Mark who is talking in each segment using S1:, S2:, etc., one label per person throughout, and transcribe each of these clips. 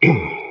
S1: Okay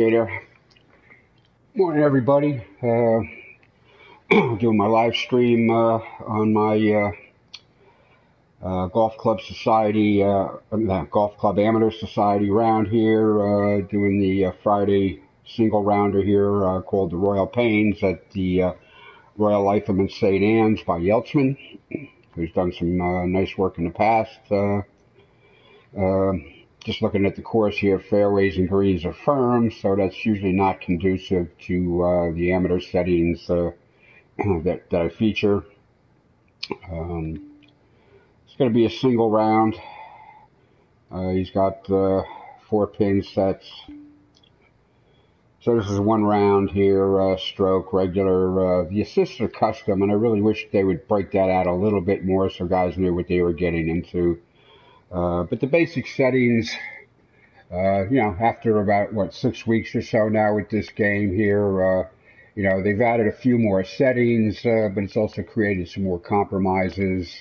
S1: there. Morning, everybody. Doing my live stream on my golf club society, golf club amateur society round here. Doing the Friday single rounder here called the Royal Pains at the Royal Lytham St. Anne's by Yeltsman, who's done some nice work in the past. Uh, just looking at the course here, fairways and greens are firm, so that's usually not conducive to the amateur settings that I feature. It's going to be a single round. He's got 4 pin sets. So this is one round here, stroke, regular. The assists are custom, and I really wish they would break that out a little bit more so guys knew what they were getting into. But the basic settings, after about, 6 weeks or so now with this game here, they've added a few more settings, but it's also created some more compromises.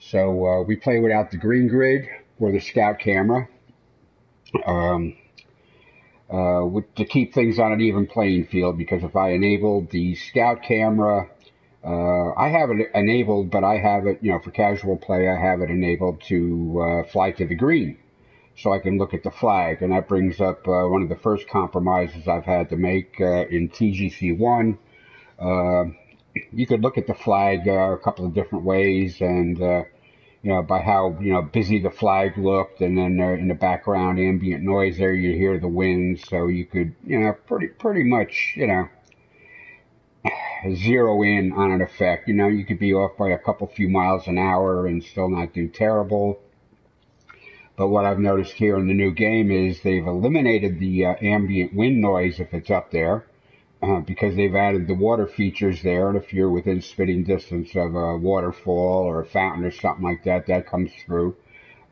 S1: So we play without the green grid or the scout camera to keep things on an even playing field, because if I enabled the scout camera, I have it enabled, but I have it, for casual play, I have it enabled to fly to the green so I can look at the flag. And that brings up one of the first compromises I've had to make in TGC 1. You could look at the flag a couple of different ways, and by how busy the flag looked, and then in the background ambient noise there, you hear the wind, so you could pretty much zero in on an effect. You could be off by a couple few miles an hour and still not do terrible. But what I've noticed here in the new game is they've eliminated the ambient wind noise if it's up there, because they've added the water features there, and if you're within spitting distance of a waterfall or a fountain or something like that, that comes through.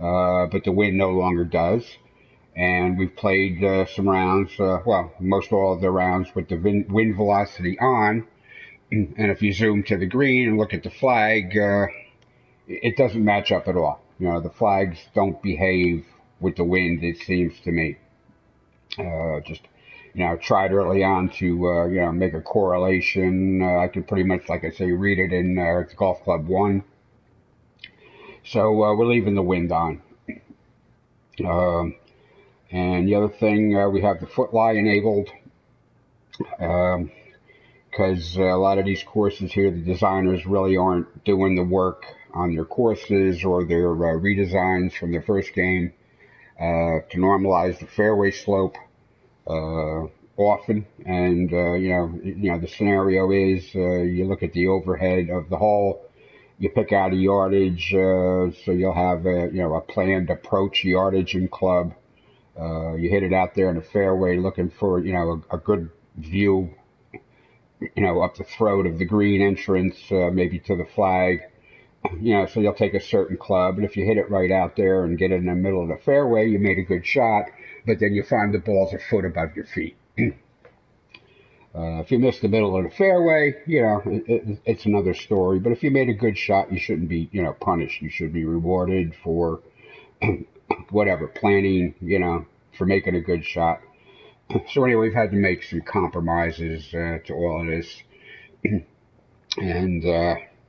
S1: But the wind no longer does. And we've played some rounds, most all of the rounds with the wind velocity on. And if you zoom to the green and look at the flag, it doesn't match up at all. The flags don't behave with the wind, it seems to me. Tried early on to, make a correlation. I can pretty much, like I say, read it in Golf Club 1. So we're leaving the wind on. And the other thing, we have the foot lie enabled, because a lot of these courses here, the designers really aren't doing the work on their courses or their redesigns from their first game to normalize the fairway slope often. And the scenario is you look at the overhead of the hole, you pick out a yardage, so you'll have a planned approach yardage and club. You hit it out there in the fairway looking for a good view up the throat of the green entrance, maybe to the flag. So you'll take a certain club, and if you hit it right out there and get it in the middle of the fairway, you made a good shot, but then you find the ball's a foot above your feet. If you miss the middle of the fairway, it's another story. But if you made a good shot, you shouldn't be, punished. You should be rewarded for whatever, planning, for making a good shot. So anyway, we've had to make some compromises to all of this. And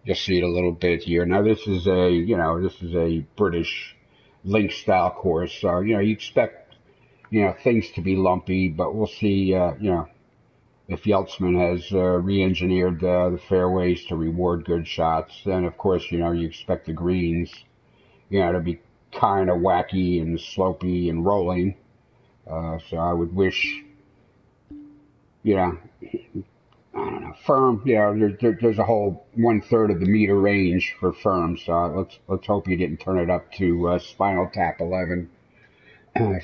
S1: you'll see it a little bit here. Now this is a British link style course. So, you expect, things to be lumpy, but we'll see, if Yeltsman has re-engineered the fairways to reward good shots. Then, of course, you expect the greens, to be kind of wacky and slopey and rolling. So I would wish, I don't know, firm, there's a whole 1/3 of the meter range for firm. So let's hope you didn't turn it up to Spinal Tap 11.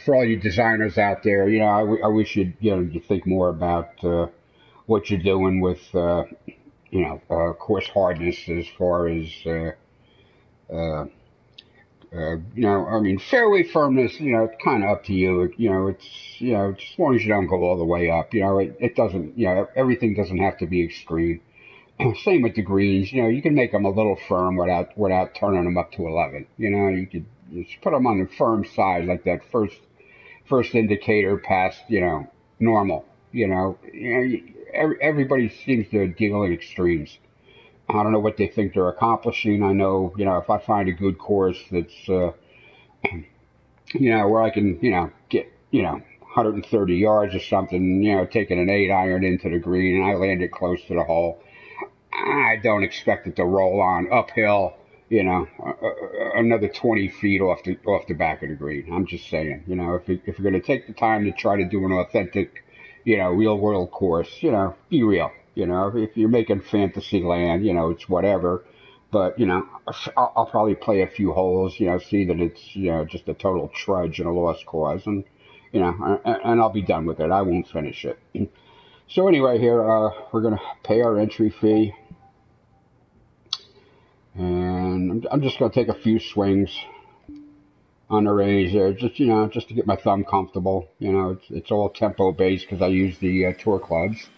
S1: For all you designers out there, I wish you'd think more about what you're doing with, course hardness as far as, fairway firmness, it's kind of up to you. It's, as long as you don't go all the way up, it doesn't, everything doesn't have to be extreme. Same with the greens, you can make them a little firm without turning them up to 11. You could just put them on the firm side, like that first indicator past, normal. Everybody seems to deal in extremes. I don't know what they think they're accomplishing. I know, if I find a good course that's, where I can, get, 130 yards or something, taking an 8-iron into the green and I land it close to the hole, I don't expect it to roll on uphill, another 20 feet off the back of the green. I'm just saying, if you're going to take the time to try to do an authentic, real world course, be real. If you're making fantasy land, it's whatever. But, I'll probably play a few holes, see that it's, just a total trudge and a lost cause. And, and I'll be done with it. I won't finish it. So anyway, here, we're going to pay our entry fee. And I'm just going to take a few swings on the range there, just to get my thumb comfortable. It's all tempo based because I use the tour clubs.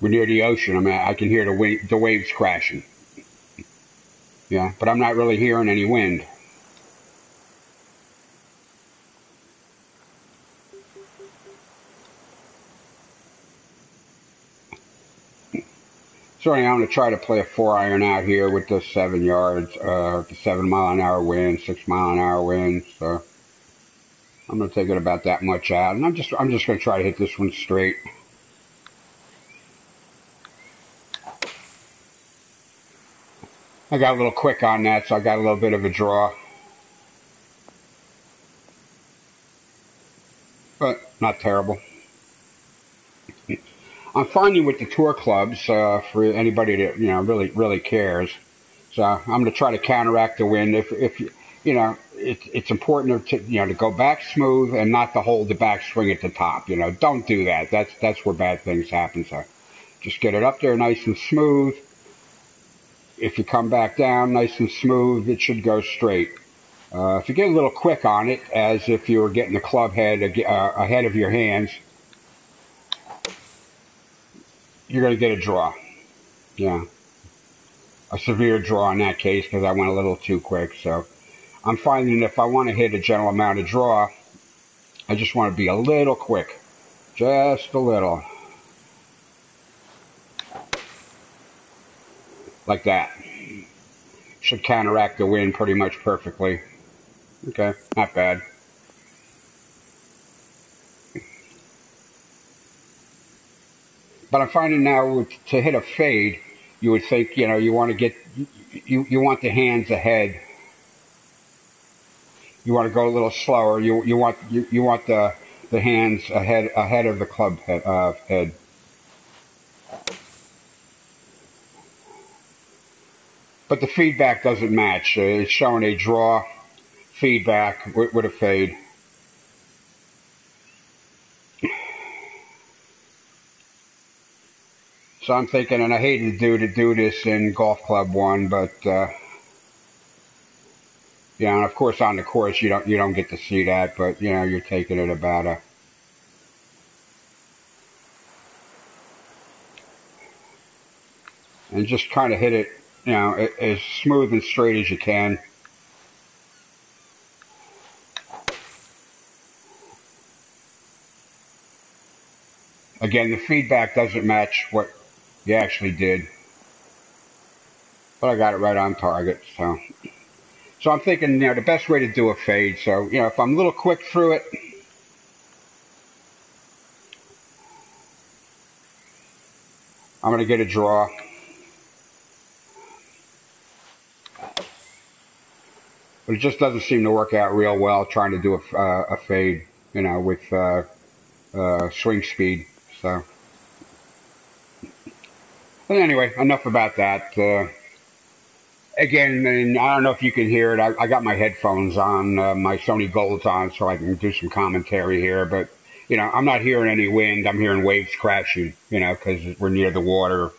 S1: We're near the ocean. I can hear the waves crashing. Yeah, but I'm not really hearing any wind. So anyway, I'm going to try to play a 4-iron out here with the 7 yards, the 7-mile-an-hour wind, 6-mile-an-hour wind. So I'm going to take it about that much out, and I'm just going to try to hit this one straight. I got a little quick on that, so I got a little bit of a draw. But not terrible. I'm finding with the tour clubs, for anybody that, really cares. So I'm going to try to counteract the wind. If it's important to go back smooth and not to hold the backswing at the top. Don't do that. That's where bad things happen. So just get it up there nice and smooth. If you come back down nice and smooth, it should go straight. If you get a little quick on it, as if you were getting the club head ahead of your hands, you're going to get a draw. Yeah. A severe draw in that case because I went a little too quick. So I'm finding if I want to hit a gentle amount of draw, I just want to be a little quick. Just a little. Like that. Should counteract the wind pretty much perfectly. Okay, not bad. But I'm finding now to hit a fade, you would think, you want to get, you want the hands ahead. You want to go a little slower. You want the the hands ahead of the club head. But the feedback doesn't match. It's showing a draw feedback with a fade. So I'm thinking, and I hated to do this in Golf Club 1, but yeah, and of course on the course you don't get to see that, but you know, you're taking it about a and just kind of hit it, you know, as smooth and straight as you can. Again, the feedback doesn't match what you actually did, but I got it right on target. So I'm thinking, you know, the best way to do a fade. So, you know, if I'm a little quick through it, I'm going to get a draw. But it just doesn't seem to work out real well trying to do a fade, you know, with swing speed. So, but anyway, enough about that. Again, and I don't know if you can hear it. I got my headphones on, my Sony Golds on, so I can do some commentary here. But you know, I'm not hearing any wind. I'm hearing waves crashing. You know, because we're near the water,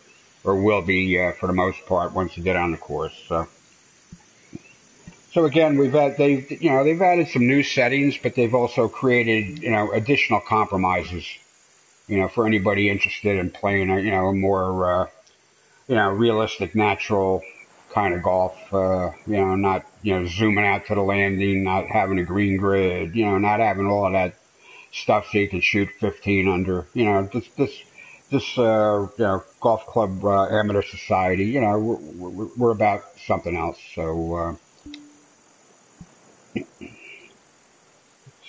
S1: or will be for the most part once you get on the course. So again, they've added some new settings, but they've also created, you know, additional compromises, you know, for anybody interested in playing a, you know, a more, you know, realistic, natural kind of golf, you know, not, you know, zooming out to the landing, not having a green grid, you know, not having all of that stuff so you can shoot 15 under, you know, this, you know, golf club, amateur society, you know, we're about something else. So,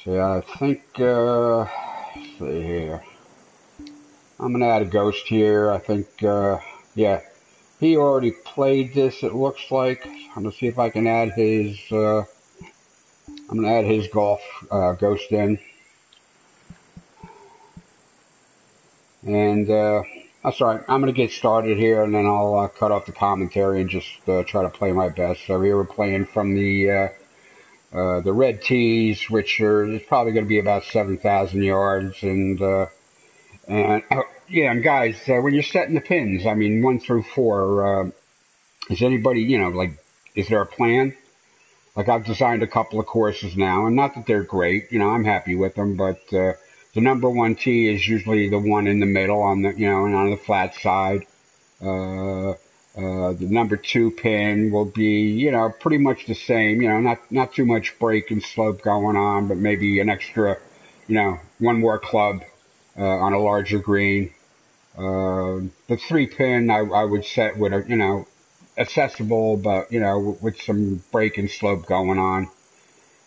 S1: yeah, I think, let's see here. I'm going to add a ghost here. I think, yeah, he already played this, it looks like. I'm going to see if I can add his, I'm going to add his golf ghost in. And that's all right. I'm going to get started here, and then I'll cut off the commentary and just try to play my best. So here we're playing from the red tees, which it's probably going to be about 7,000 yards. And yeah, and guys, when you're setting the pins, I mean, 1 through 4, is anybody, you know, like, is there a plan? Like, I've designed a couple of courses now, and not that they're great, you know, I'm happy with them, but the number 1 tee is usually the one in the middle on the, you know, and on the flat side. The number 2 pin will be, you know, pretty much the same, you know, not too much break and slope going on, but maybe an extra, you know, 1 more club on a larger green. The 3 pin I would set with a, you know, accessible, but, you know, with some break and slope going on.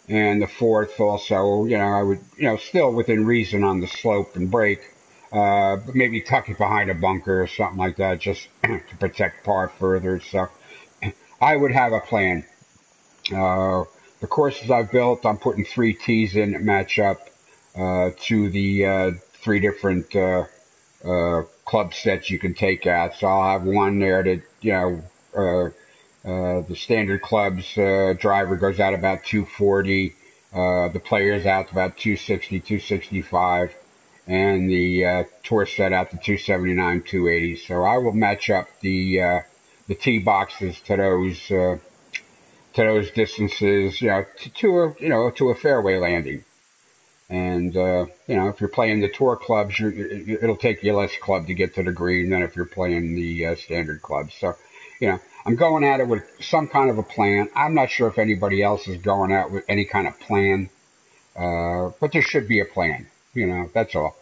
S1: And the 4th also, you know, I would, you know, still within reason on the slope and break. But maybe tuck it behind a bunker or something like that, just to protect par further. So I would have a plan. The courses I've built, I'm putting 3 tees in that match up to the 3 different club sets you can take out. So I'll have one there that, you know, the standard clubs driver goes out about 240, the players out about 260, 265. And the tour set out to 279, 280. So I will match up the tee boxes to those distances, you know, to a fairway landing. And you know, if you're playing the tour clubs, it'll take you less club to get to the green than if you're playing the standard clubs. So, you know, I'm going at it with some kind of a plan. I'm not sure if anybody else is going out with any kind of plan, but there should be a plan. You know, that's all.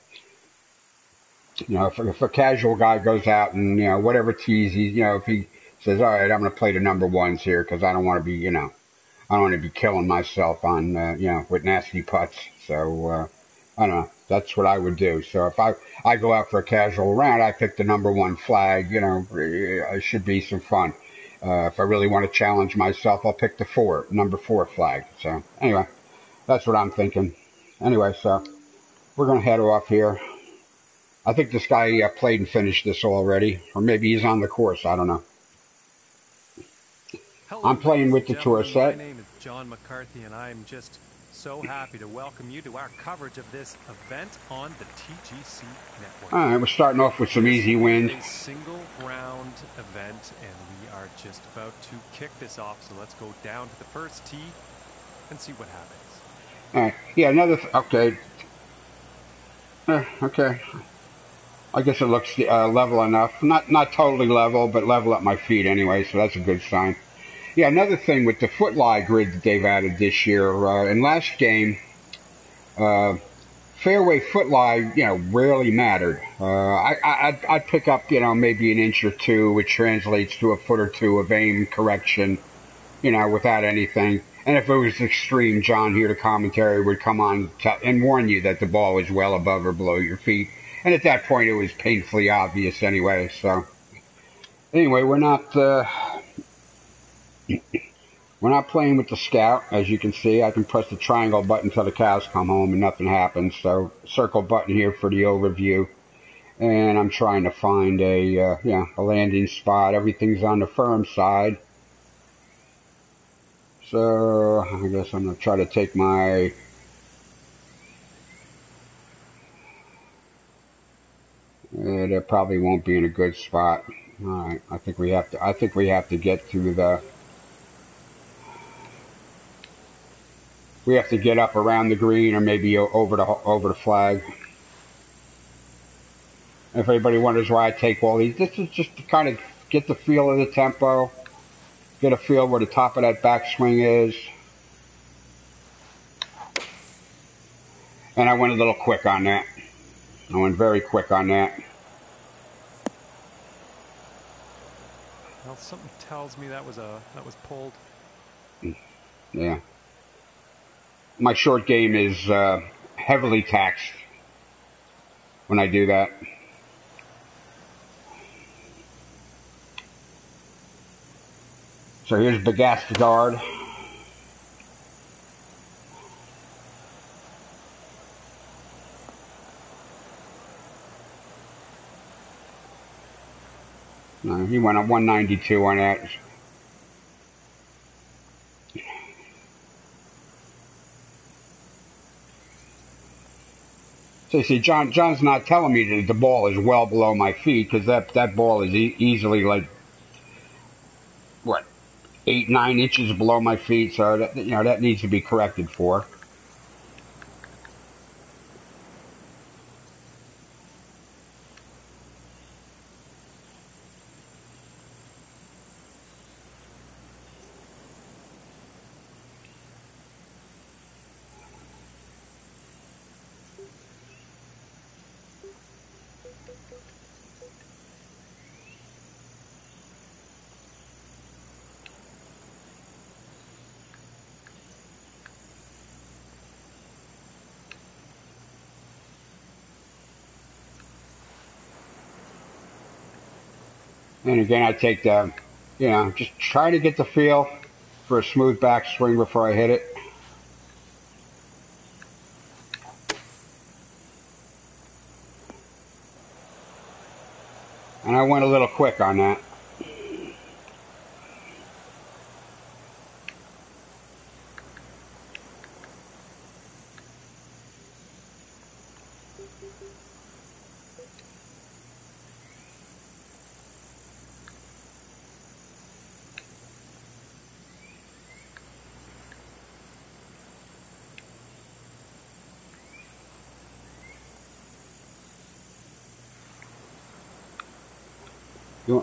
S1: You know, if a casual guy goes out and, you know, whatever tees he, you know, if he says, all right, I'm going to play the number 1s here because I don't want to be, you know, I don't want to be killing myself on, you know, with nasty putts. So, I don't know. That's what I would do. So if I go out for a casual round, I pick the number 1 flag, you know, it should be some fun. If I really want to challenge myself, I'll pick the number 4 flag. So anyway, that's what I'm thinking. Anyway, so we're going to head off here. I think this guy played and finished this already, or maybe he's on the course. I don't know.
S2: Hello,
S1: I'm playing with the tour
S2: gentlemen.
S1: set.
S2: My name is John McCarthy, and I'm just so happy to welcome you to our coverage of this event on the TGC network.
S1: All right, we're starting off with some easy wind.
S2: A single round event, and we are just about to kick this off. So let's go down to the first tee and see what happens.
S1: All right, yeah, okay. Okay. I guess it looks level enough. Not totally level, but level at my feet anyway, so that's a good sign. Yeah, another thing with the foot lie grid that they've added this year, in last game, fairway foot lie, rarely mattered. I'd pick up, maybe an inch or two, which translates to a foot or two of aim correction, without anything. And if it was extreme, John here, the commentary would come on and warn you that the ball was well above or below your feet. And at that point, it was painfully obvious anyway. So, anyway, we're not playing with the Scout. As you can see, I can press the triangle button until the cows come home and nothing happens. So, circle button here for the overview. And I'm trying to find a landing spot. Everything's on the firm side. So, I guess I'm going to try to take my... that probably won't be in a good spot. All right, I think we have to get to the... We have to get up around the green or maybe over the flag. If anybody wonders why I take all these, this is just to kind of get the feel of the tempo, get a feel where the top of that backswing is. And I went a little quick on that. I went very quick on that.
S2: Well, something tells me that was pulled.
S1: Yeah. My short game is heavily taxed when I do that. So here's Bagastard. He went up 192 on that. So you see, John's not telling me that the ball is well below my feet, because that ball is easily like, what, 8-9 inches below my feet. So that, that needs to be corrected for. And again, I take the, just try to get the feel for a smooth backswing before I hit it. And I went a little quick on that.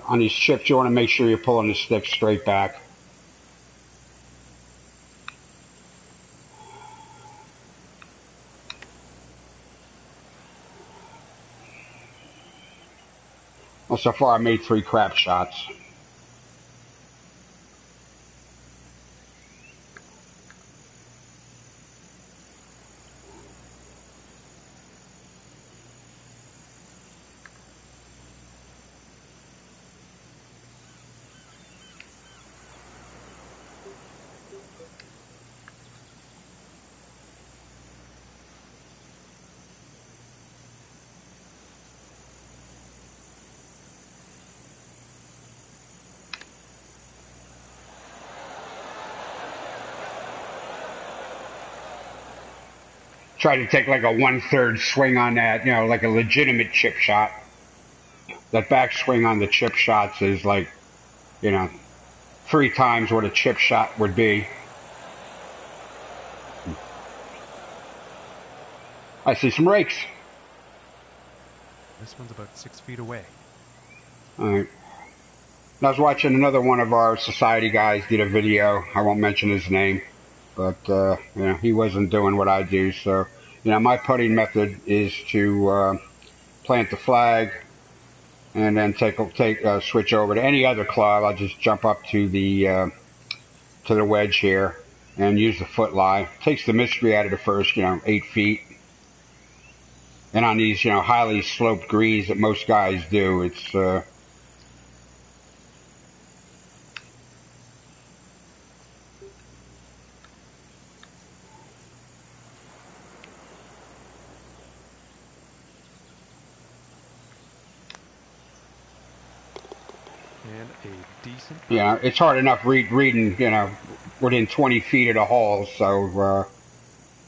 S1: On these chips, you want to make sure you're pulling the stick straight back. Well, so far I made 3 crap shots. try to take like a 1/3 swing on that, like a legitimate chip shot. That backswing on the chip shots is like, 3 times what a chip shot would be. I see some rakes.
S2: This one's about 6 feet away.
S1: All right. I was watching another one of our society guys did a video. I won't mention his name, but he wasn't doing what I do. So, my putting method is to plant the flag and then switch over to any other club. I'll just jump up to the wedge here and use the foot lie. Takes the mystery out of the first 8 feet. And on these highly sloped greens that most guys do, it's
S2: And a decent.
S1: it's hard enough reading, within 20 feet of the hole. So,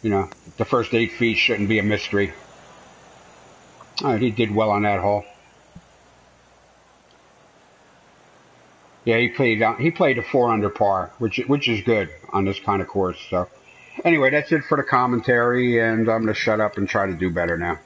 S1: the first 8 feet shouldn't be a mystery. All right, he did well on that hole. Yeah, he played a 4 under par, which is good on this kind of course. So, anyway, that's it for the commentary, and I'm gonna shut up and try to do better now.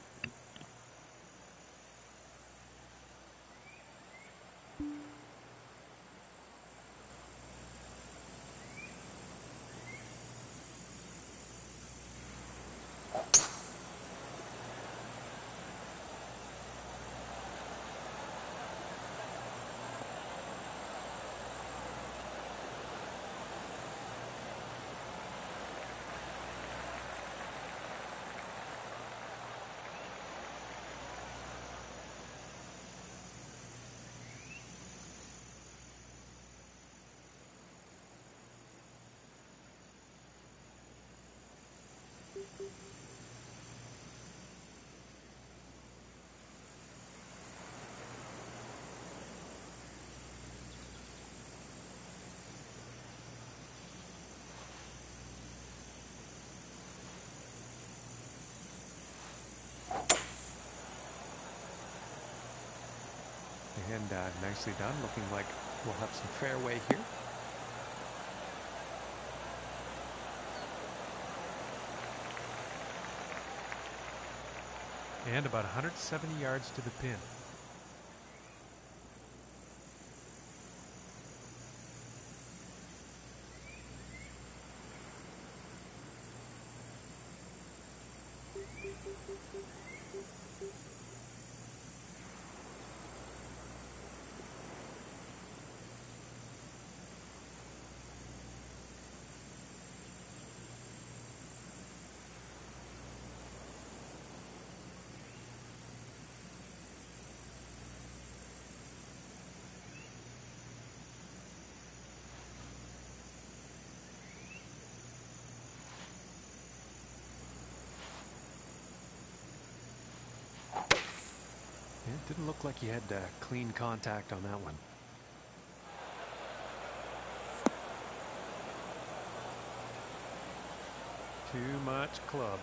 S2: And nicely done. Looking like we'll have some fairway here. And about 170 yards to the pin. It didn't look like he had clean contact on that one. Too much club.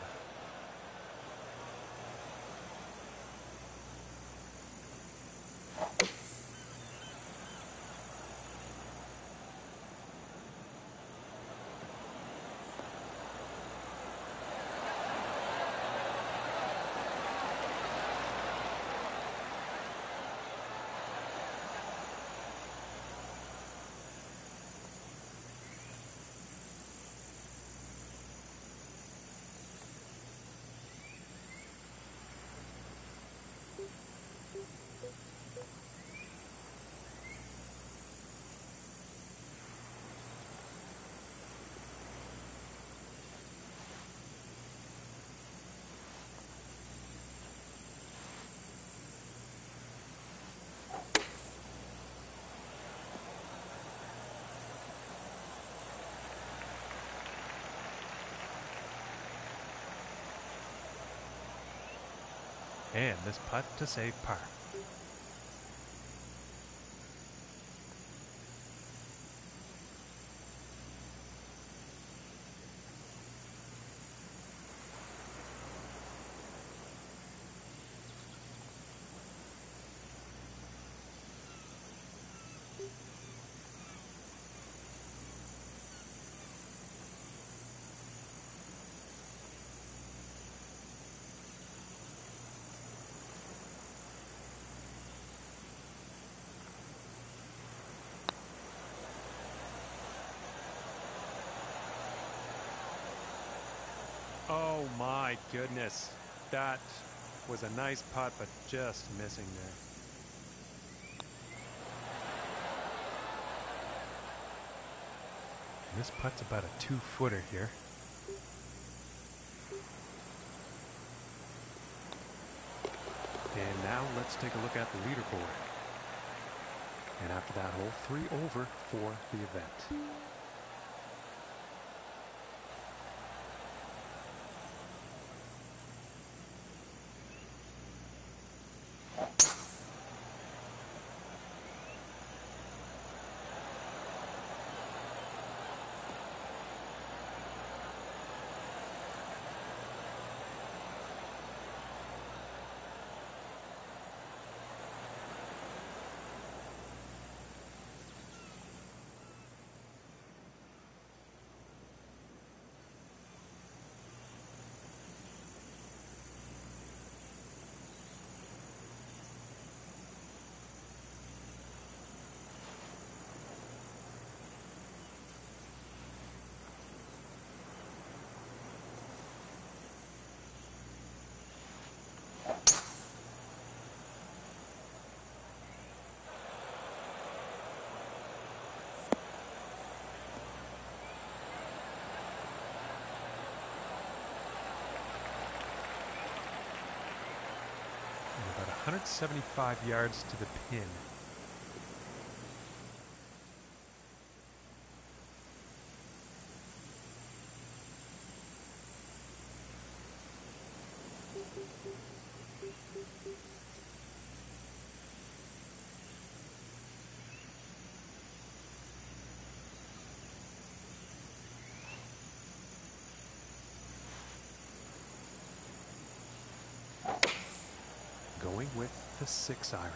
S2: And this putt to save par. my goodness. That was a nice putt, but just missing there. This putt's about a 2-footer here. And now let's take a look at the leaderboard. And after that hole, 3 over for the event. About 175 yards to the pin. Going with the 6-iron.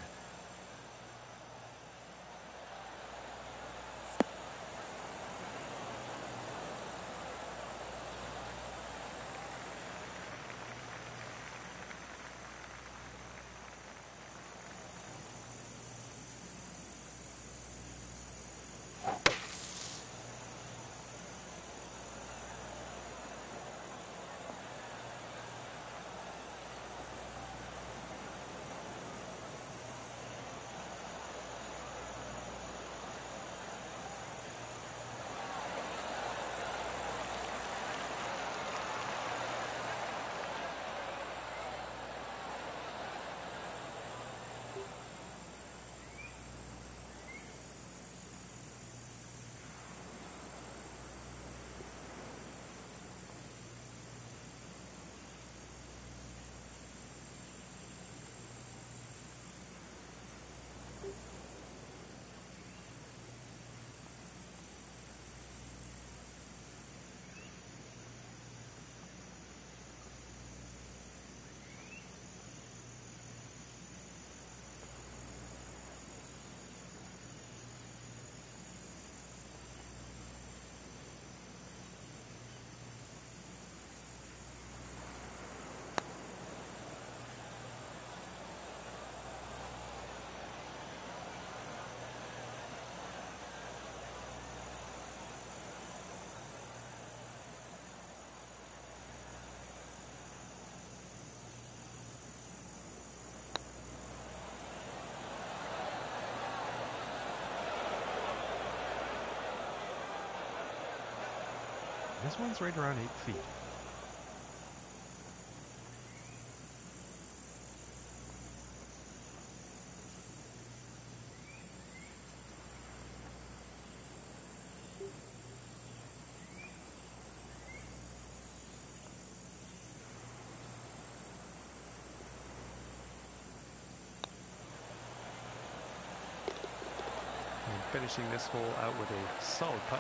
S2: This one's right around 8 feet. And finishing this hole out with a solid putt.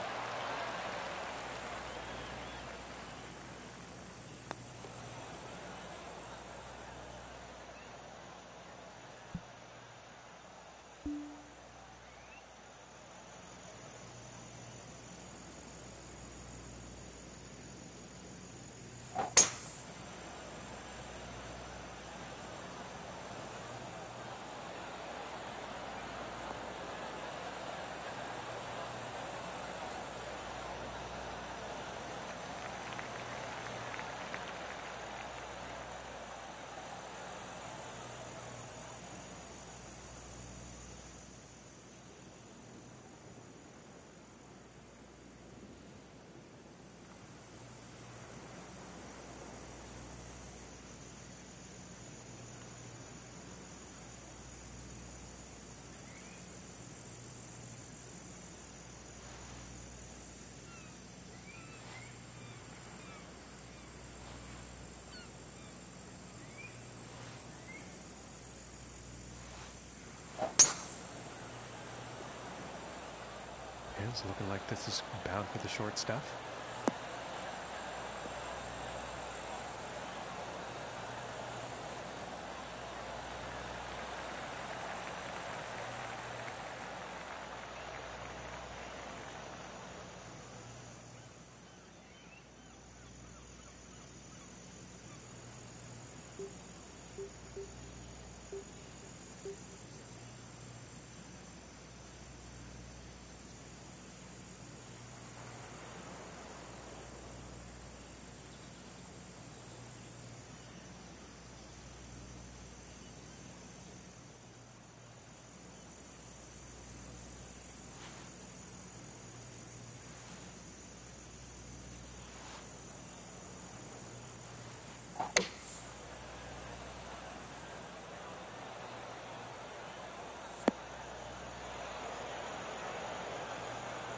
S2: It's looking like this is bound for the short stuff.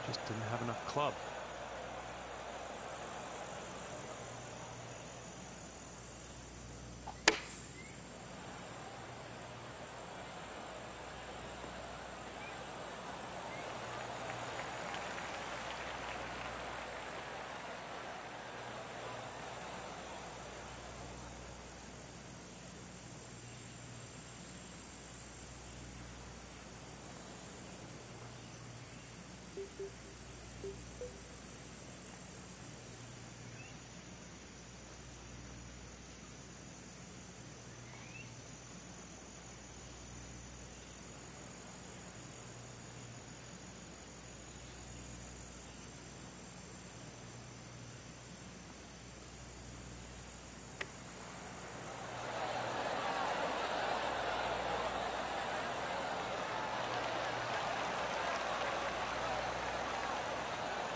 S2: Just didn't have enough club.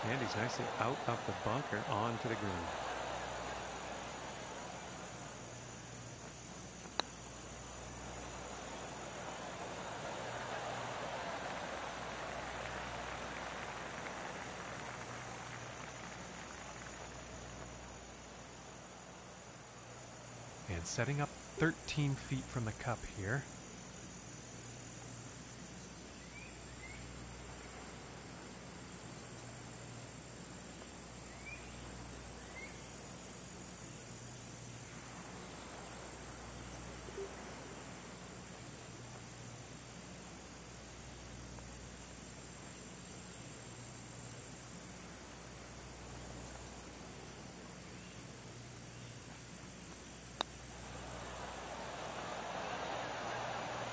S2: And he's nicely out of the bunker onto the green. And setting up 13 feet from the cup here.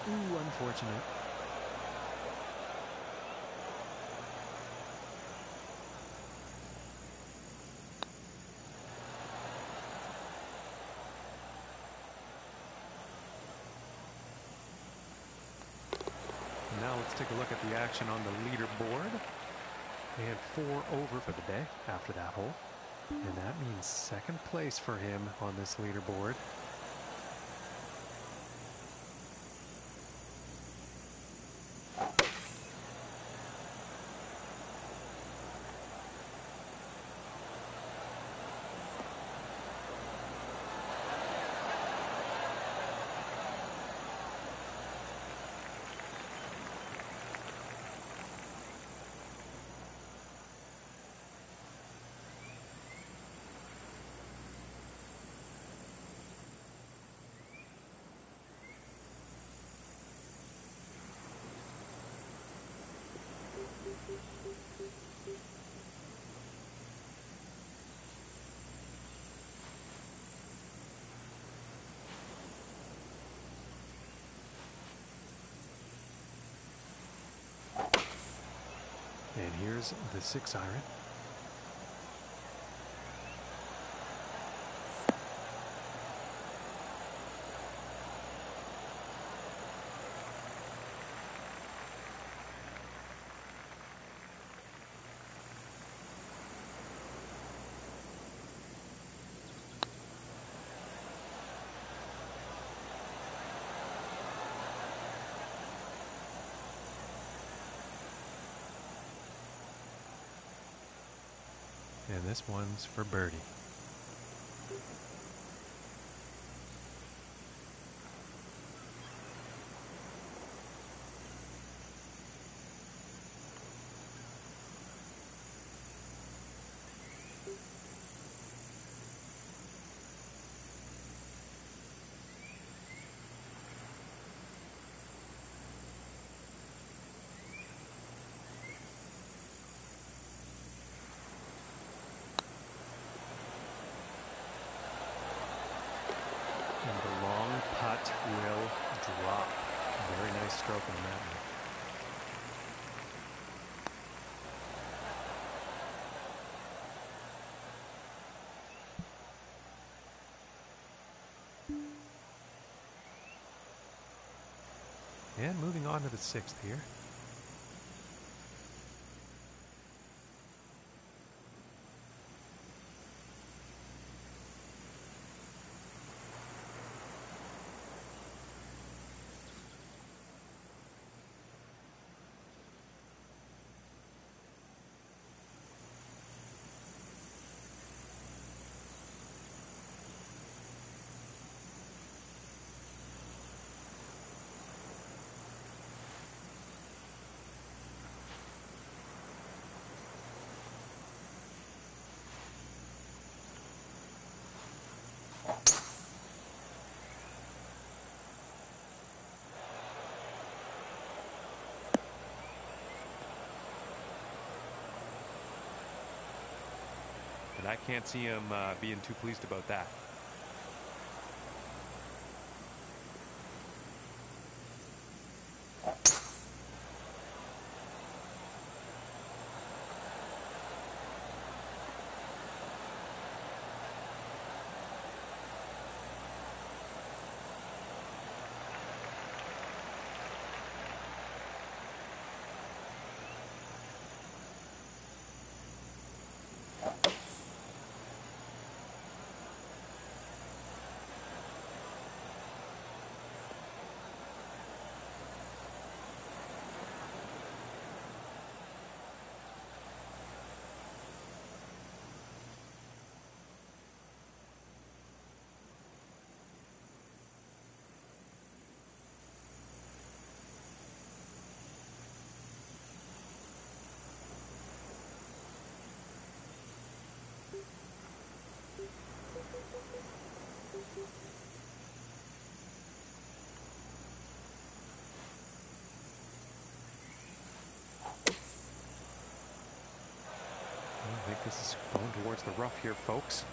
S2: Ooh, unfortunate. Now let's take a look at the action on the leaderboard. And 4 over for the day after that hole. And that means second place for him on this leaderboard. And here's the 6-iron. And this one's for birdie. And the long putt will drop. Very nice stroke on that one. And moving on to the 6th here. And I can't see him being too pleased about that. I think this is going towards the rough here, folks.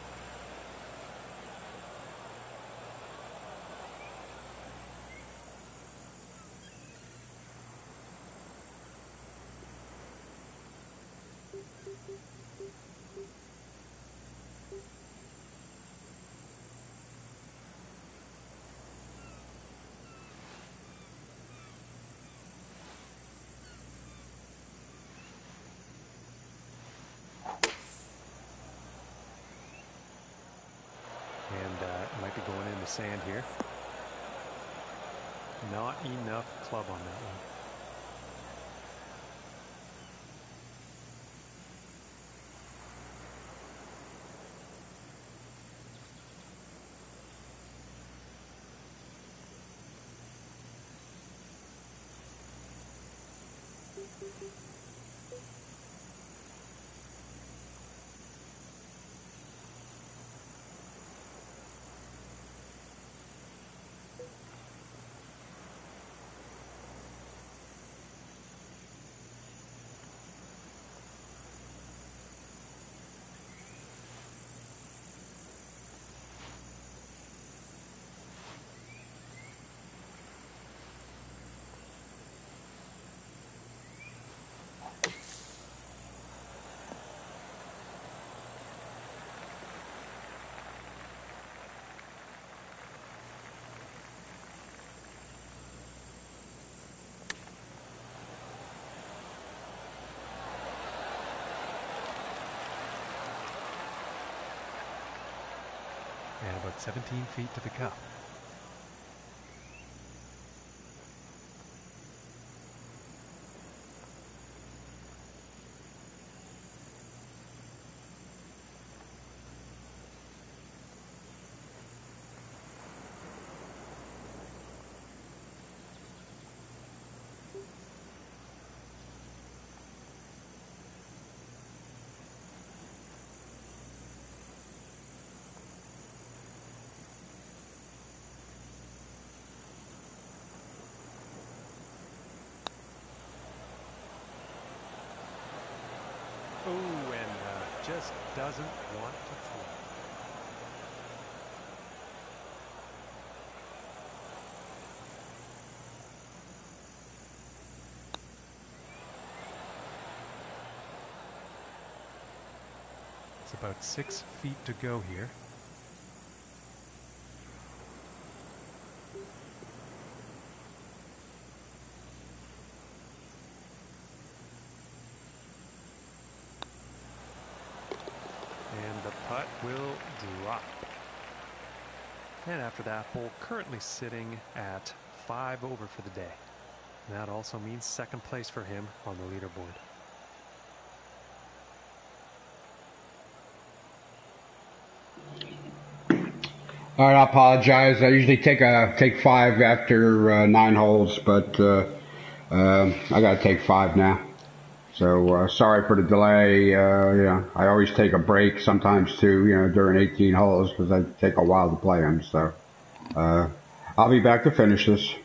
S2: And might be going in the sand here. Not enough club on that one. And about 17 feet to the cup. Oh, and just doesn't want to throw. With about 6 feet to go here. And the putt will drop. And after that hole, currently sitting at 5 over for the day. That also means second place for him on the leaderboard.
S1: All right, I apologize. I usually take 5 after 9 holes, but I got to take 5 now. So sorry for the delay. I always take a break sometimes too, during 18 holes because I take a while to play them. So I'll be back to finish this.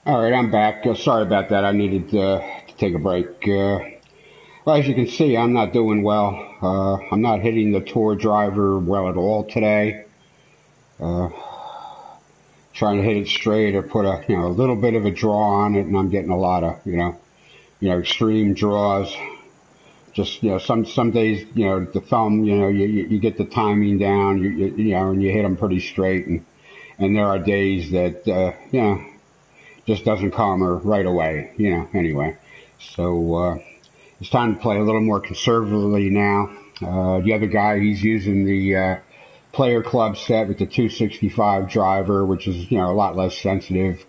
S1: All right, I'm back. Sorry about that. I needed to take a break. Well, as you can see, I'm not doing well. I'm not hitting the tour driver well at all today. Uh, Trying to hit it straight or put a little bit of a draw on it, and I'm getting a lot of extreme draws. Just some days the thumb you get the timing down, and you hit them pretty straight, and there are days that just doesn't come or right away, anyway. So it's time to play a little more conservatively now. The other guy, he's using the player club set with the 265 driver, which is a lot less sensitive,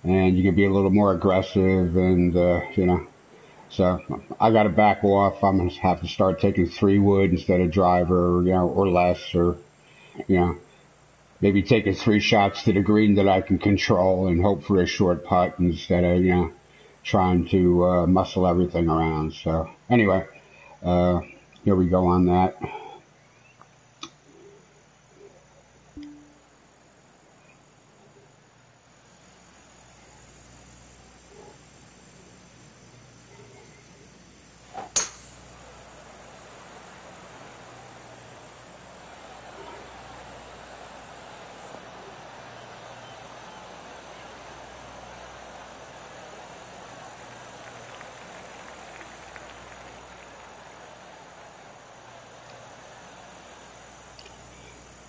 S1: and you can be a little more aggressive, and so I got to back off. I'm gonna have to start taking 3-wood instead of driver, or less, or you know maybe taking 3 shots to the green that I can control and hope for a short putt instead of trying to muscle everything around. So anyway, here we go on that.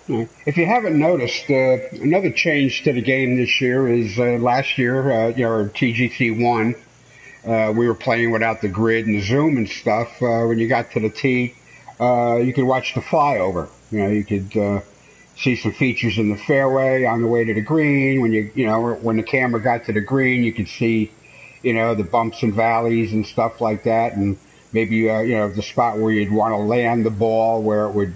S1: If you haven't noticed, another change to the game this year is last year, TGC 1, we were playing without the grid and the zoom and stuff. When you got to the tee, you could watch the flyover. You could see some features in the fairway on the way to the green. When the camera got to the green, you could see, the bumps and valleys and stuff like that, and maybe the spot where you'd want to land the ball, where it would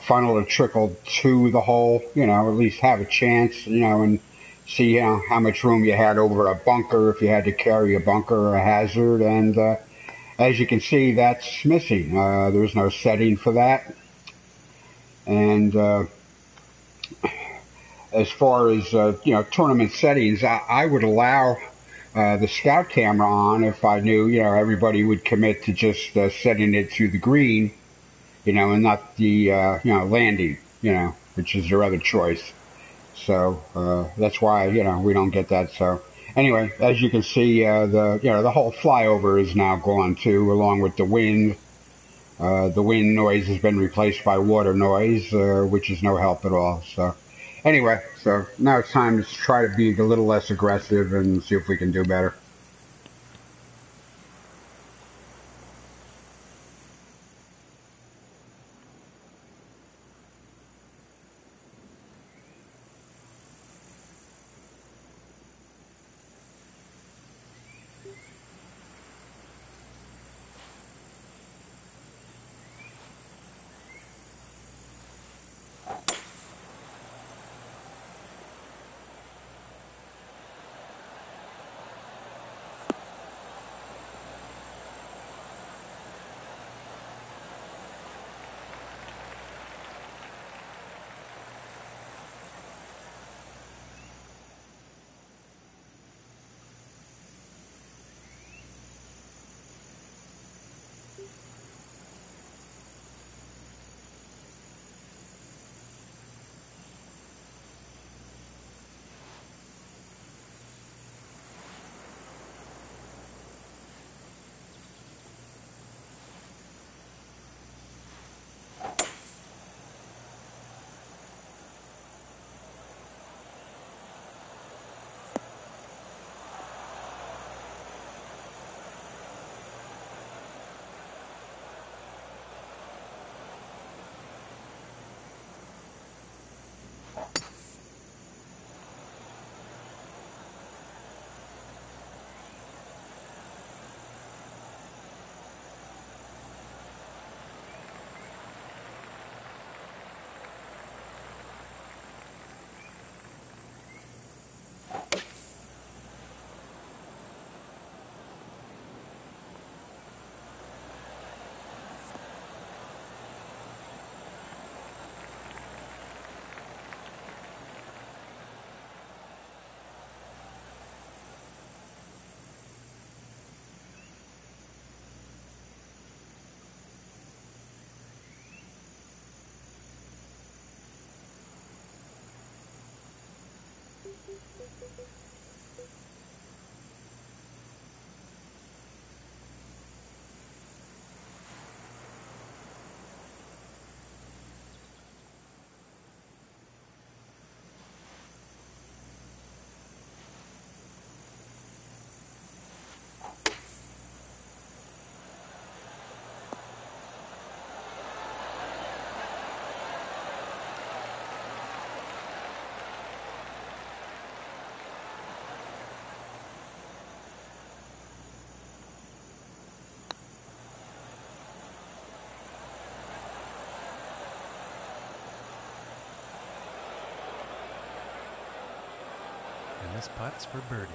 S1: funnel or trickle to the hole, at least have a chance, and see how much room you had over a bunker, if you had to carry a bunker or a hazard. And as you can see, that's missing. There's no setting for that. And as far as tournament settings, I would allow the scout camera on if I knew everybody would commit to just setting it to the green, and not the landing, which is your other choice. So that's why we don't get that. So anyway, as you can see, the whole flyover is now gone too, along with the wind. The wind noise has been replaced by water noise, which is no help at all. So anyway, so now it's time to try to be a little less aggressive and see if we can do better.
S2: And this putt's for birdie.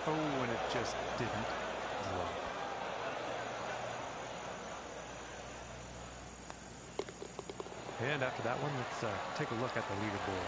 S2: Oh, and it just didn't drop. And after that one, let's take a look at the leaderboard.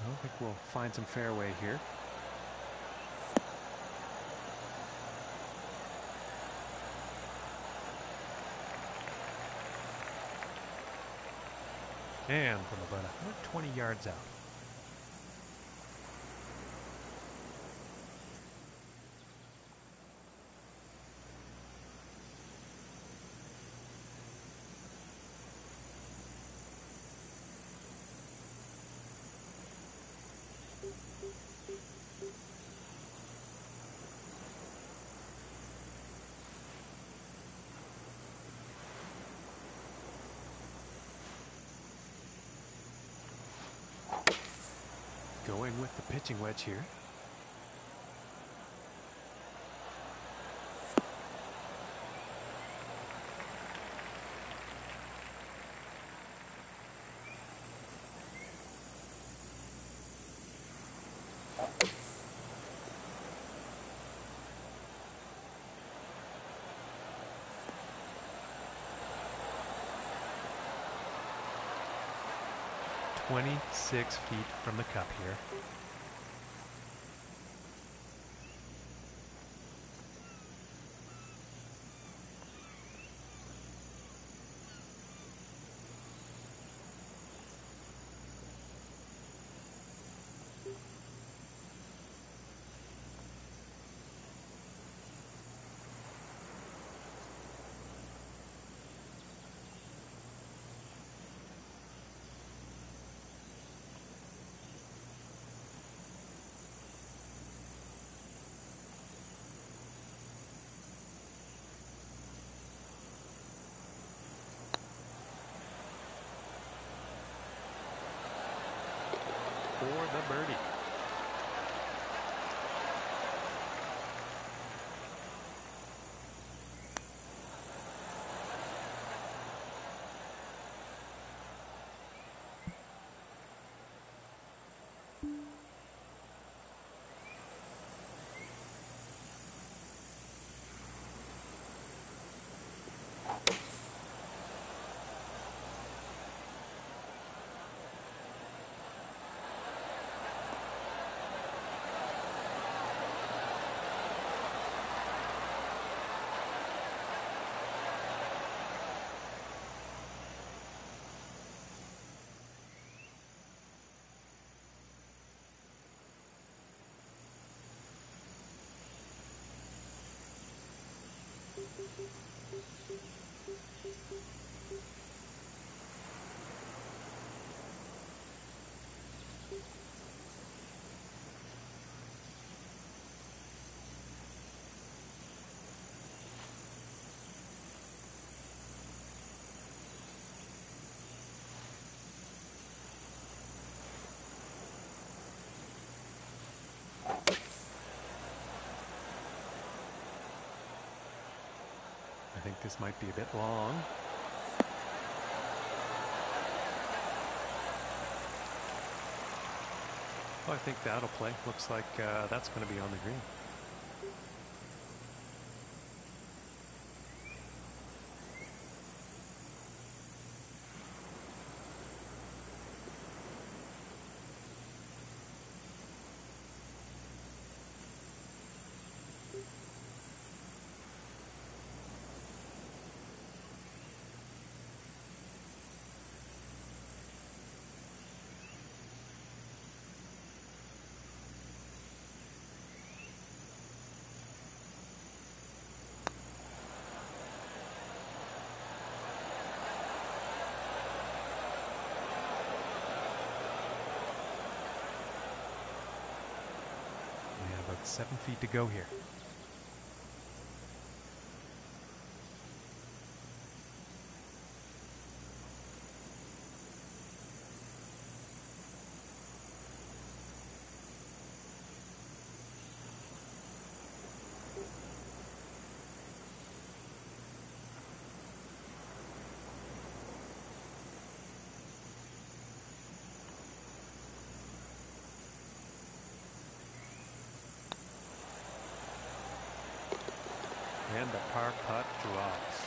S2: I think we'll find some fairway here. And from about 120 yards out. Going with the pitching wedge here. "26 feet from the cup here. For the birdie. I think this might be a bit long. Oh, I think that'll play. Looks like that's going to be on the green. About 7 feet to go here. And the par putt drops.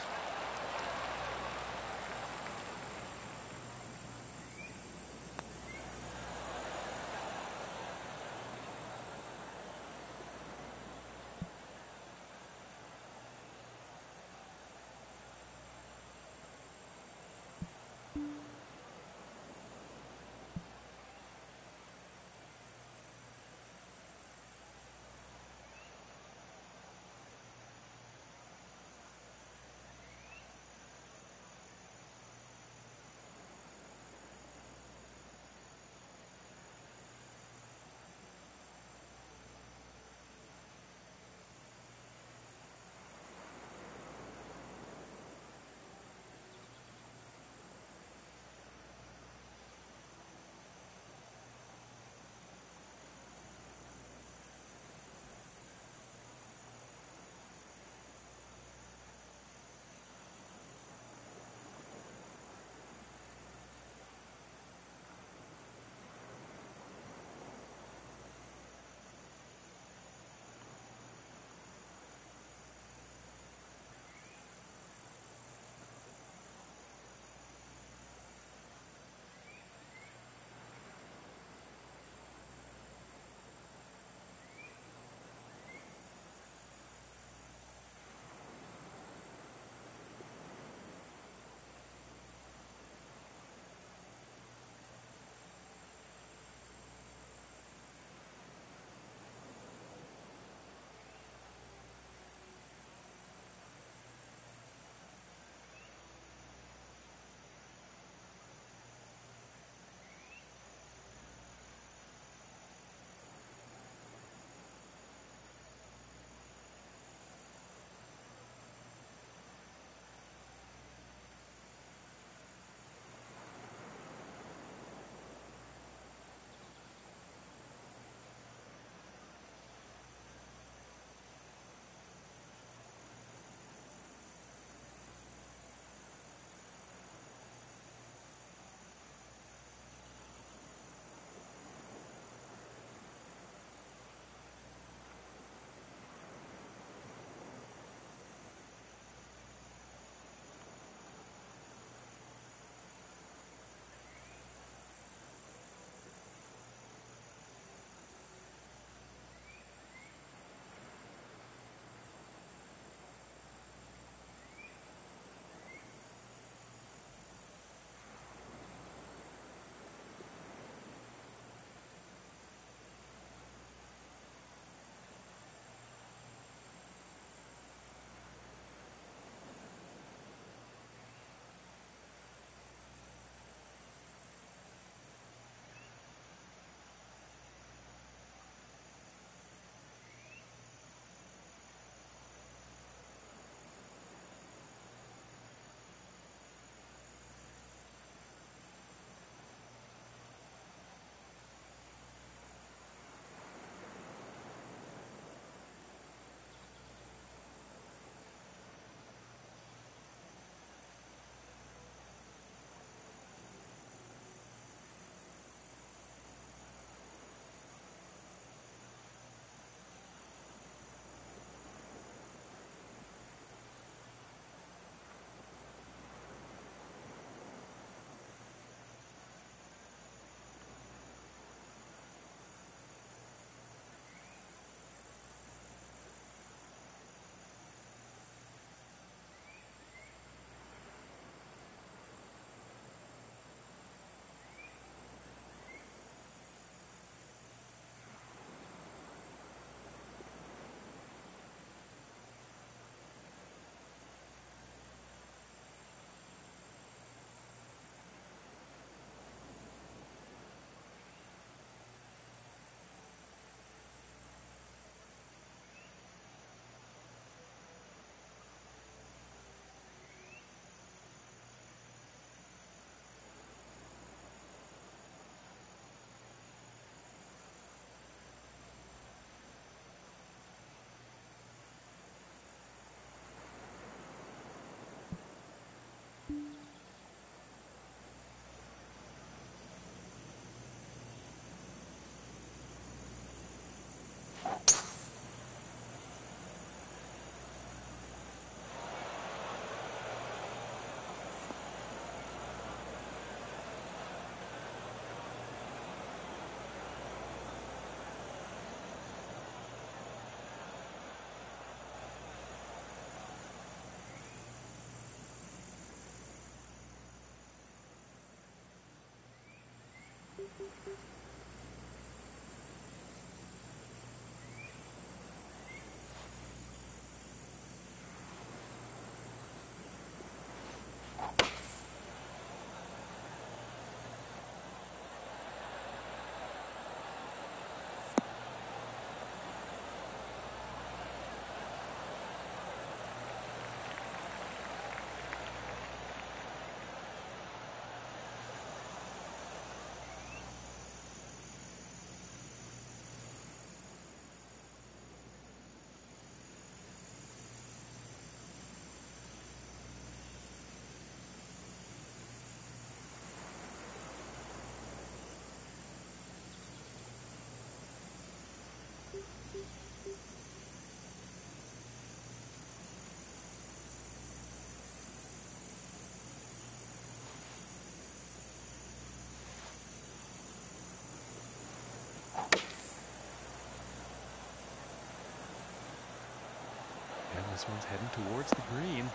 S2: This one's heading towards the green.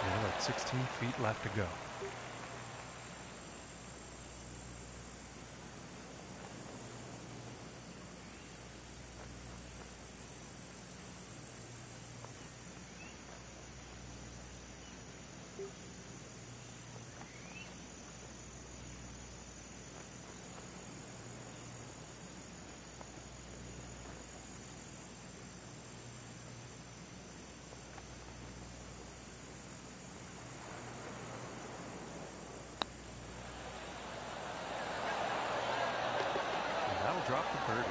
S2: And about 16 feet left to go. That'll drop the birdie.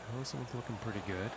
S2: Oh, this one's looking pretty good.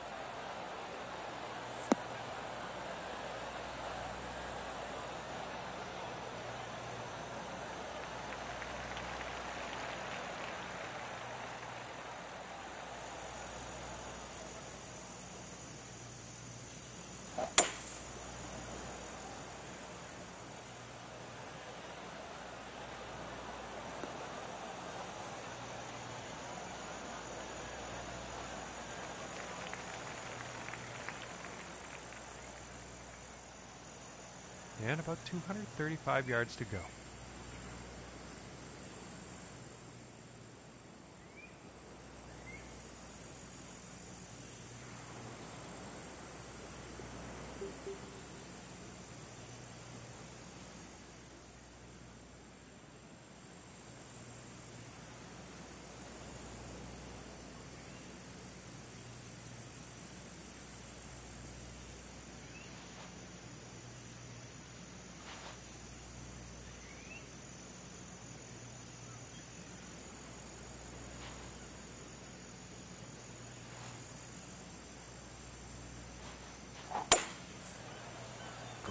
S2: And about 235 yards to go.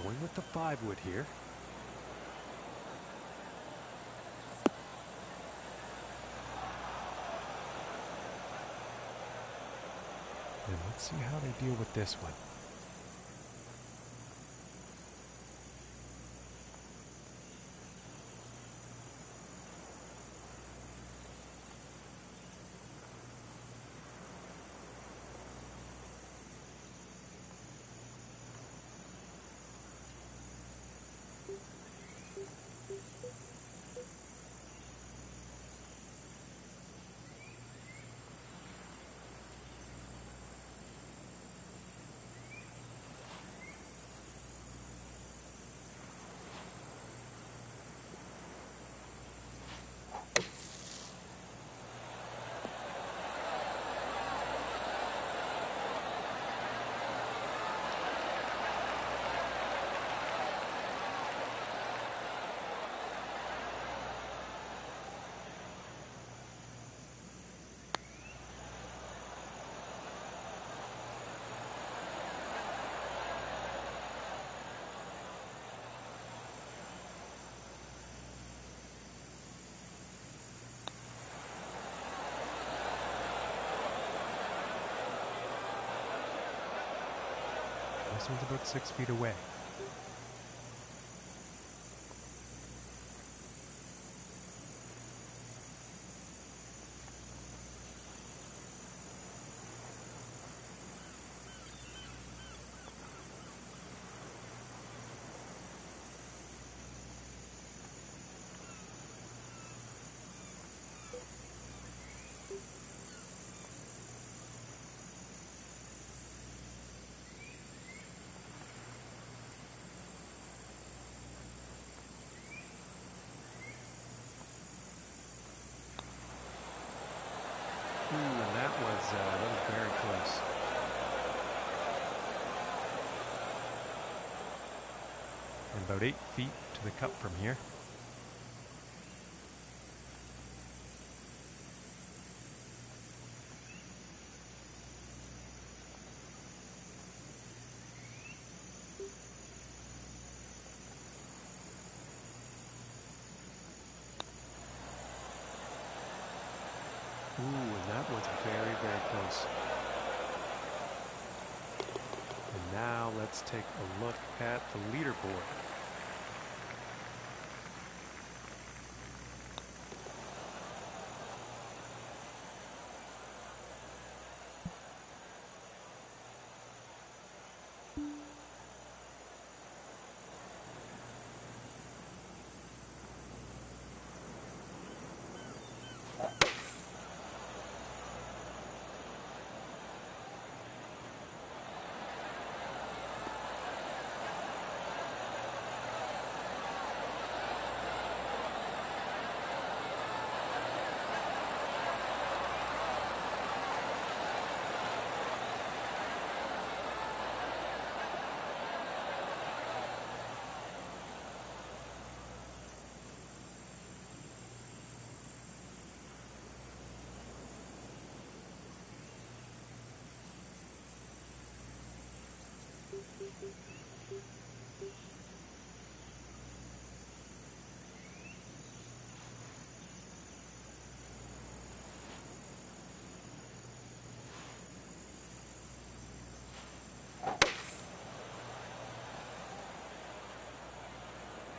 S2: Going with the 5-wood here. And let's see how they deal with this one. This one's about 6 feet away. And that was very close. And about 8 feet to the cup from here. Ooh, and that was very, very close. And now let's take a look at the leaderboard.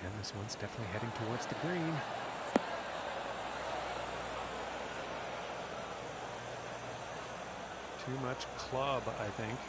S2: And this one's definitely heading towards the green. Too much club, I think.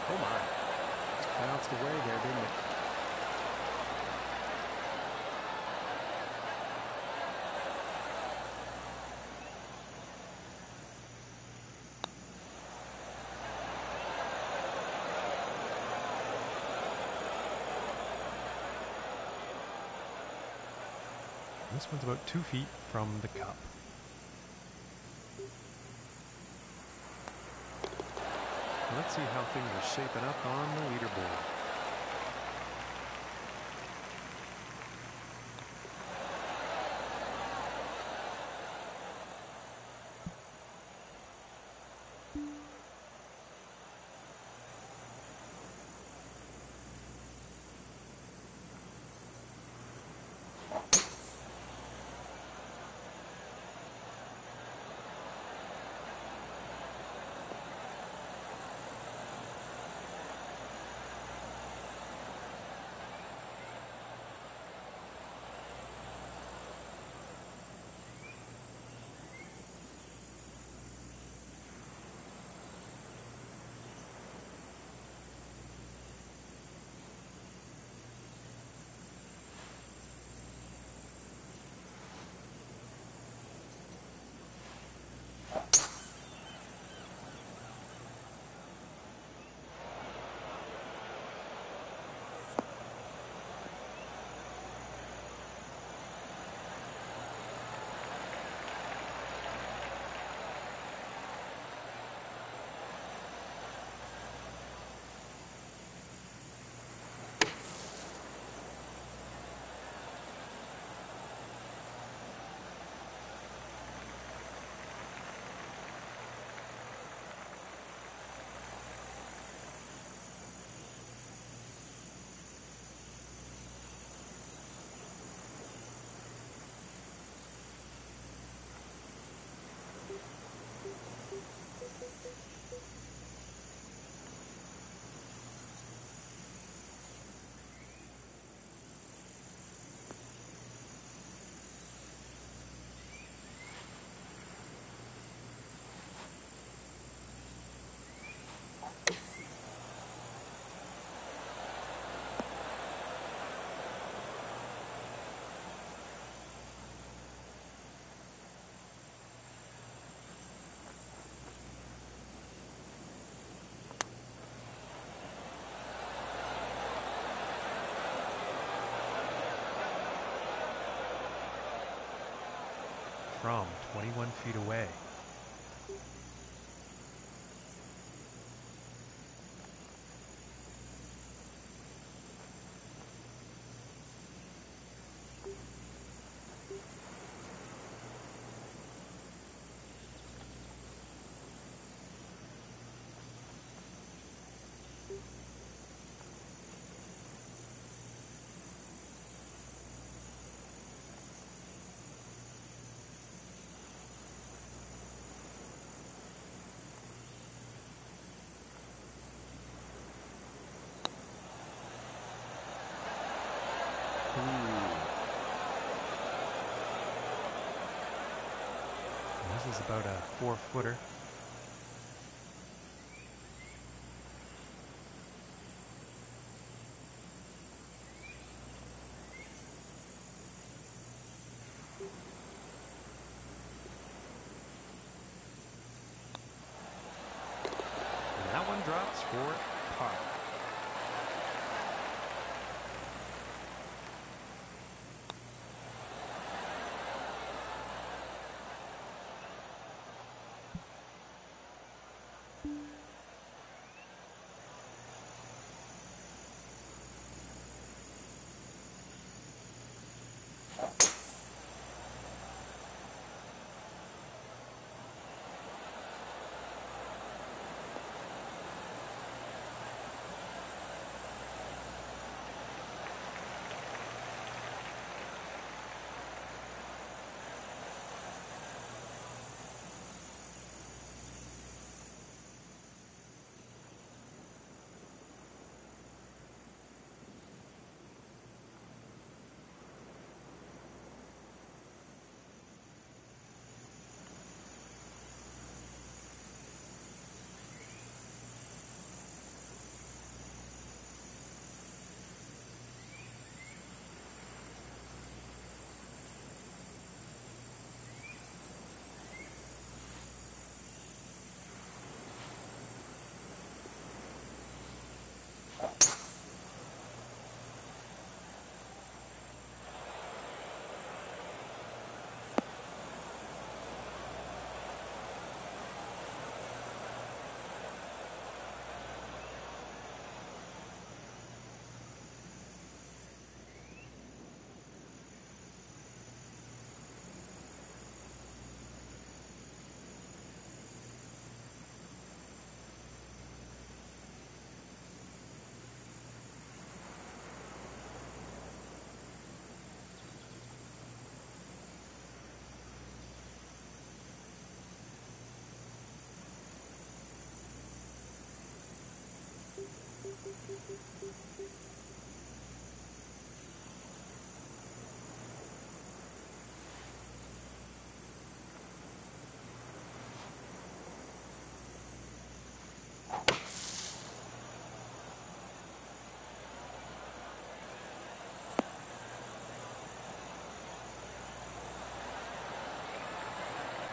S2: Oh my. Just bounced away there, didn't it? This one's about 2 feet from the cup. Let's see how things are shaping up on the leaderboard. from 21 feet away. This is about a 4-footer. And that one drops for par.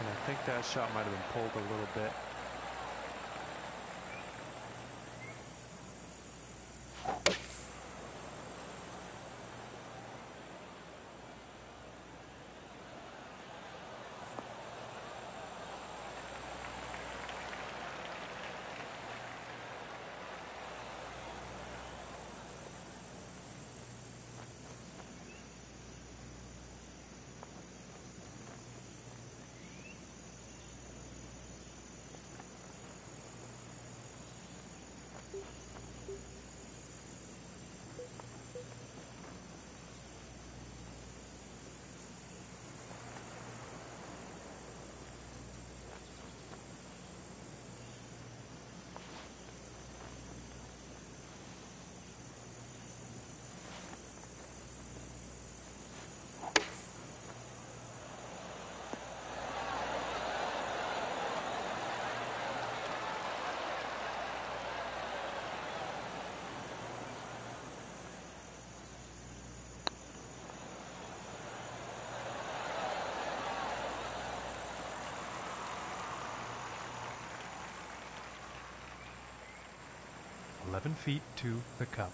S2: And I think that shot might have been pulled a little bit. "11 feet to the cup."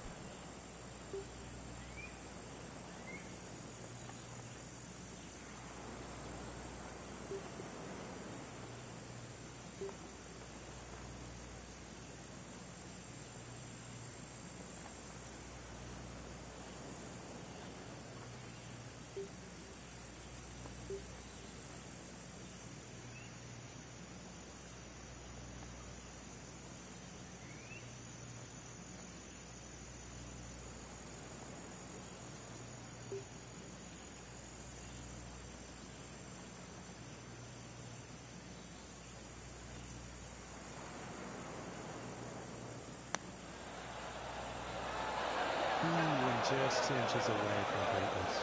S2: Ooh, and just inches away from greatness.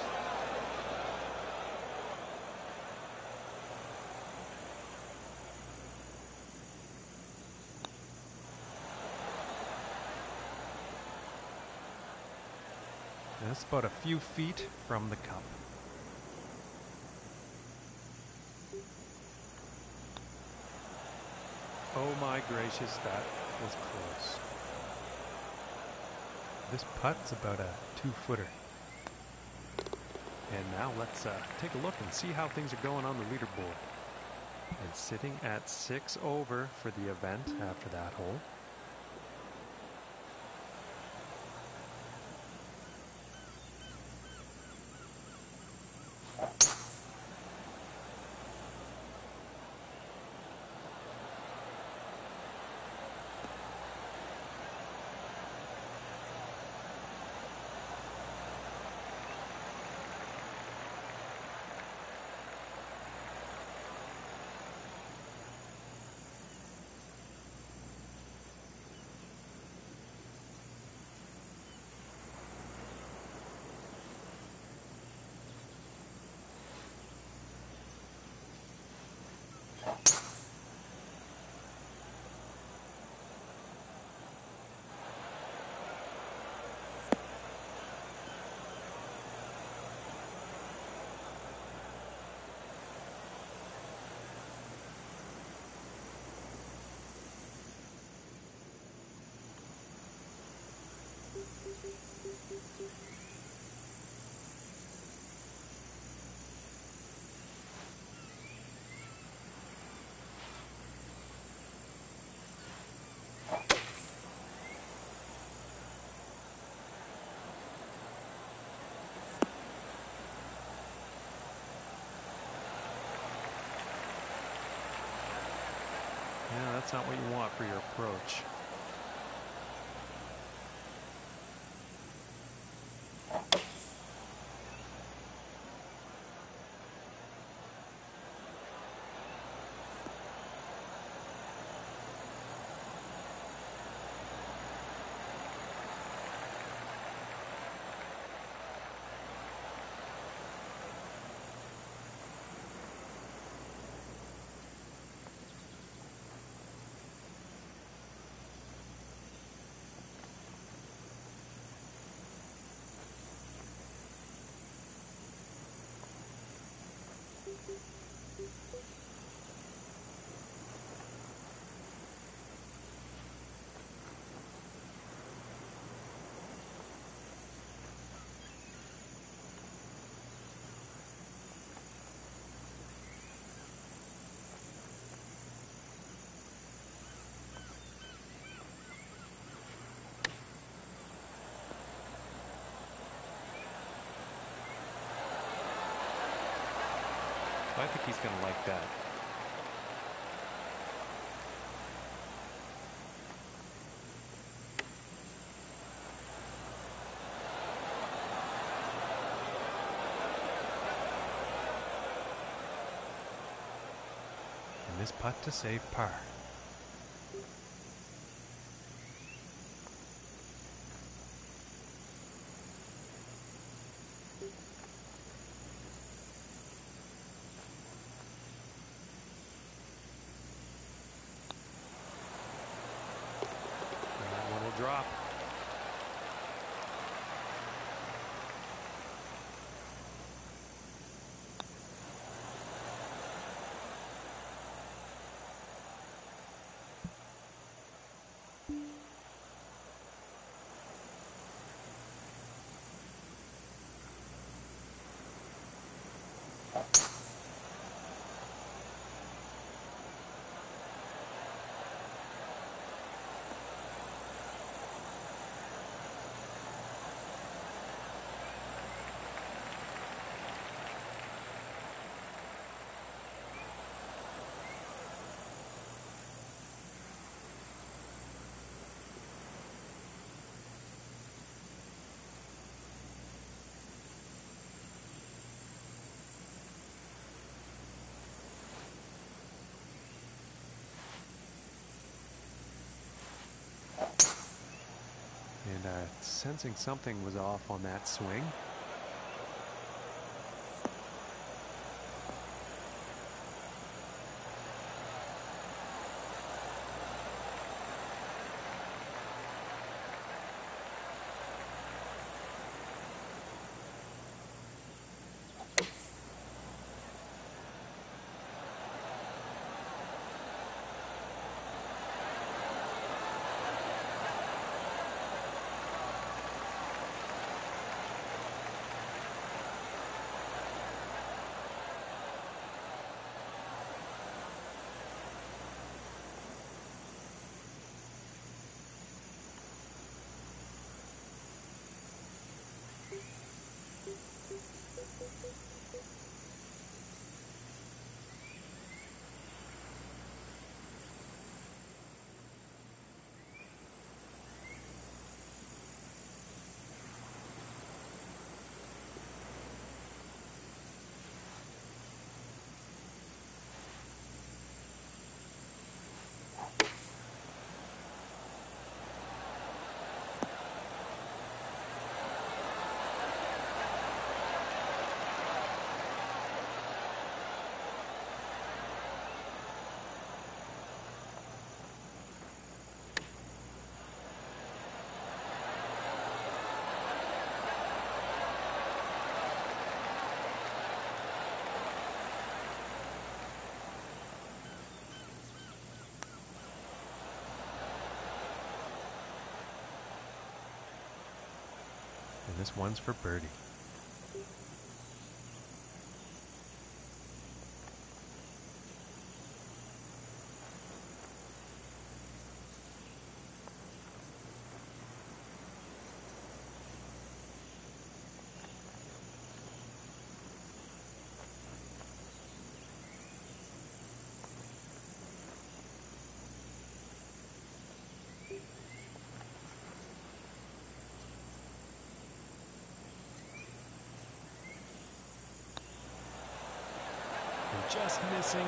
S2: That's about a few feet from the cup. Oh my gracious, that was close. This putt's about a 2-footer. And now let's take a look and see how things are going on the leaderboard. And sitting at 6 over for the event after that hole. Yeah, that's not what you want for your approach. I think he's going to like that. And this putt to save par. Drop. And sensing something was off on that swing. And this one's for birdie. Just missing.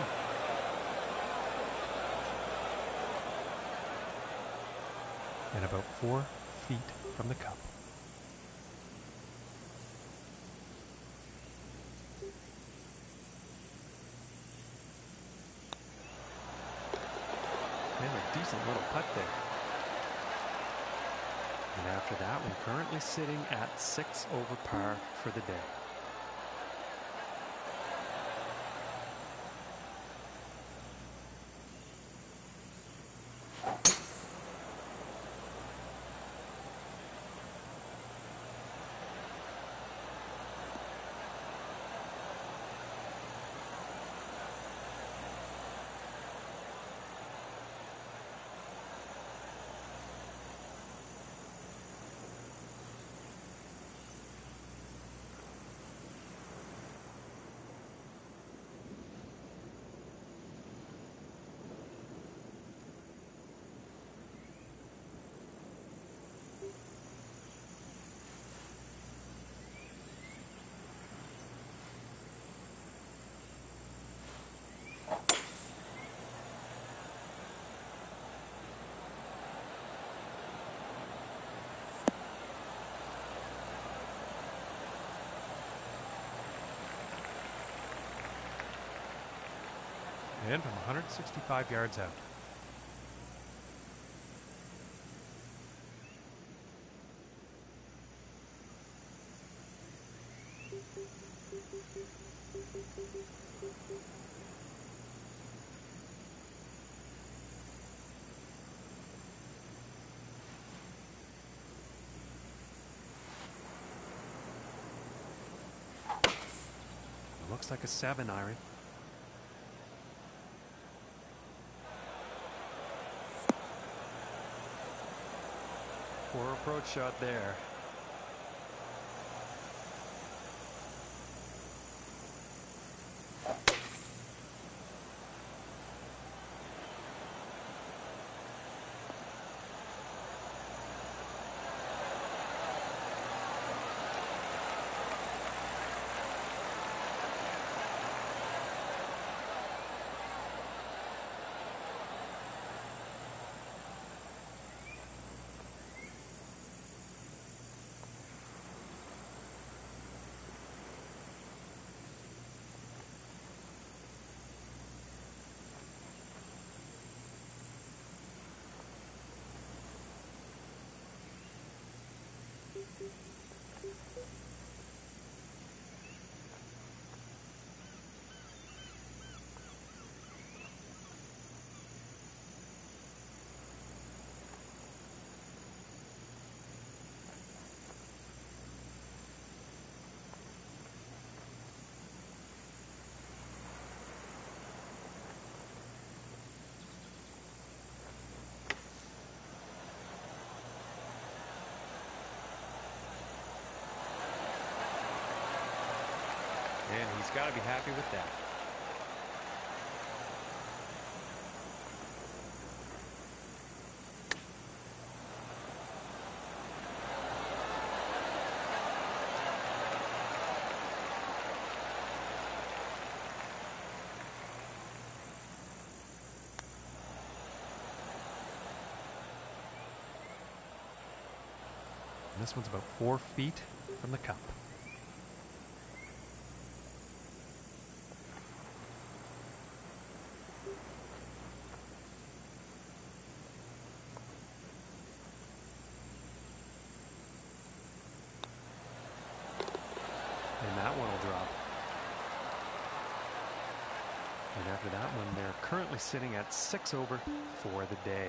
S2: And about 4 feet from the cup. And a decent little putt there. And after that, we're currently sitting at 6 over par for the day. And from 165 yards out. Looks like a 7-iron. Poor approach shot there. And he's got to be happy with that. And this one's about 4 feet from the cup. And that one will drop. And after that one, they're currently sitting at 6 over for the day.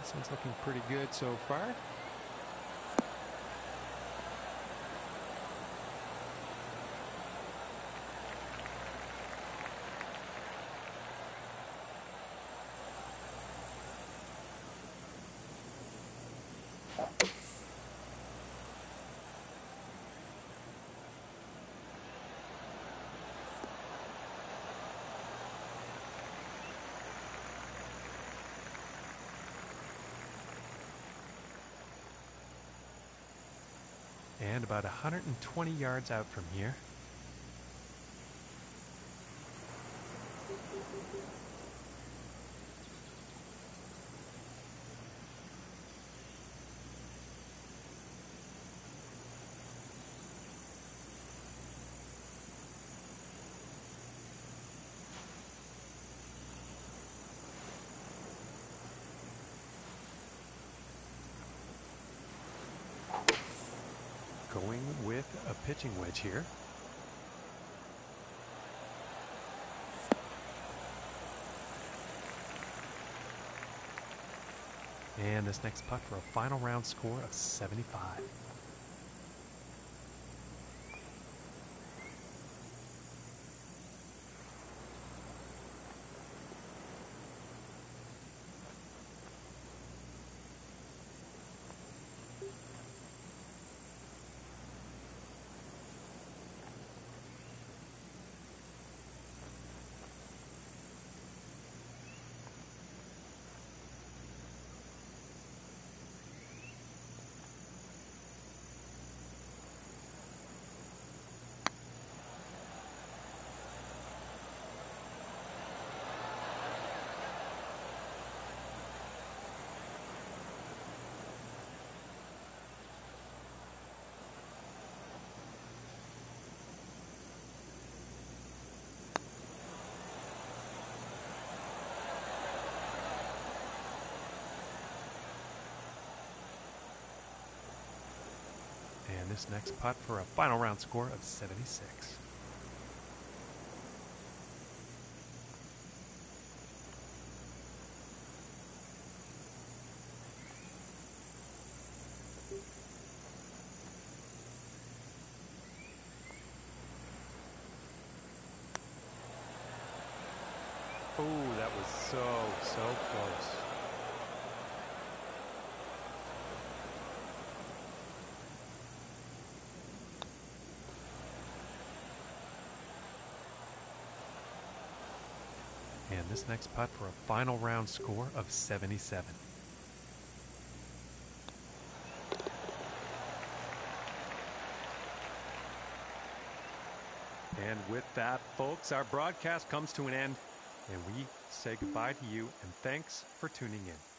S2: This one's looking pretty good so far. And about 120 yards out from here. Going with a pitching wedge here. And this next putt for a final round score of 75. And this next putt for a final round score of 76. Oh, that was so close. And this next putt for a final round score of 77. And with that, folks, our broadcast comes to an end. And we say goodbye to you and thanks for tuning in.